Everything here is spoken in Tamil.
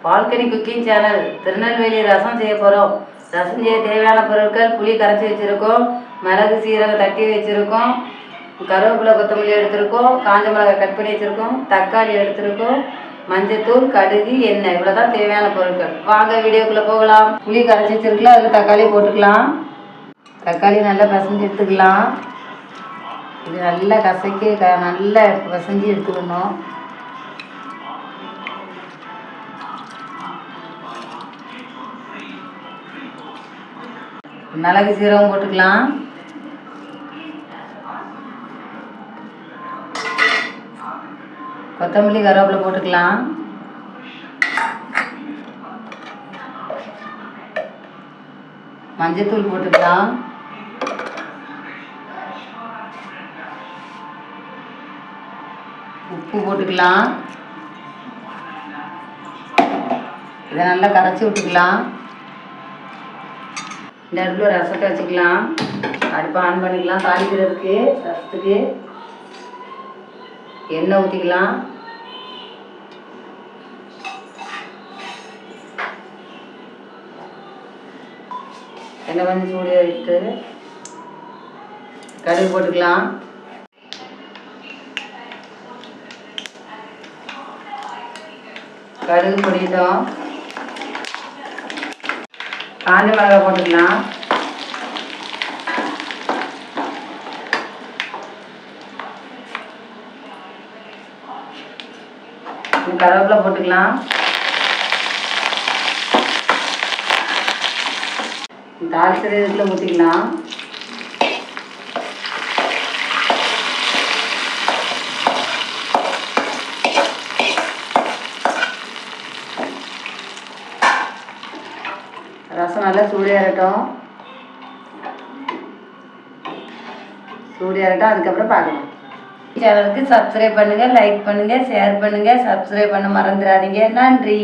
Balcony cooking channel. Tirunelveli rasam செய்ய போகிறோம். ரசம் செய்ய தேவையான பொருட்கள்: புளி கரைச்சி வச்சுருக்கோம், மிளகு சீரகம் தட்டி வச்சுருக்கோம், கருவேப்பிலை கொத்தமல்லி எடுத்துருக்கோம், காஞ்ச மிளகாய் கட் பண்ணி வச்சுருக்கோம், தக்காளி எடுத்துருக்கோம், மஞ்சத்தூள், கடுகு, எண்ணெய். இவ்வளோ தான் தேவையான பொருட்கள். வாங்க வீடியோக்குள்ளே போகலாம். புளி கரைச்சி வச்சுருக்கலாம், அதில் தக்காளி போட்டுக்கலாம். தக்காளி நல்லா பிசைஞ்சு எடுத்துக்கலாம். இது நல்லா கசக்கி நல்லா பிசைஞ்சு எடுத்துக்கணும். மிளகு சீரகம் போட்டுக்கலாம். கொத்தமல்லி கருவேப்பிலை போட்டுக்கலாம். மஞ்சத்தூள் போட்டுக்கலாம். உப்பு போட்டுக்கலாம். இதை நல்லா கரைச்சி விட்டுக்கலாம். இந்த அடுப்பில் ரசத்தை வச்சுக்கலாம். அடுப்பை ஆன் பண்ணிக்கலாம். தாளிக்கிறதுக்கு ரசத்துக்கு எண்ணெய் ஊற்றிக்கலாம். எண்ணெய் கொஞ்சம் சூடு வச்சுட்டு கடுகு போட்டுக்கலாம். கடுகு பொடிட்டோம். காஞ்ச மிளகாய் போட்டுக்கலாம். கருவேப்பிலை போட்டுக்கலாம். தாளிச்சது இதில் ஊற்றிக்கலாம். ரசம் நல்லா சூடேறட்டும். அதுக்கப்புறம் பார்க்கலாம். சேனலுக்கு சப்ஸ்கிரைப் பண்ணுங்கள், லைக் பண்ணுங்கள், ஷேர் பண்ணுங்கள். சப்ஸ்கிரைப் பண்ண மறந்துடாதீங்க. நன்றி.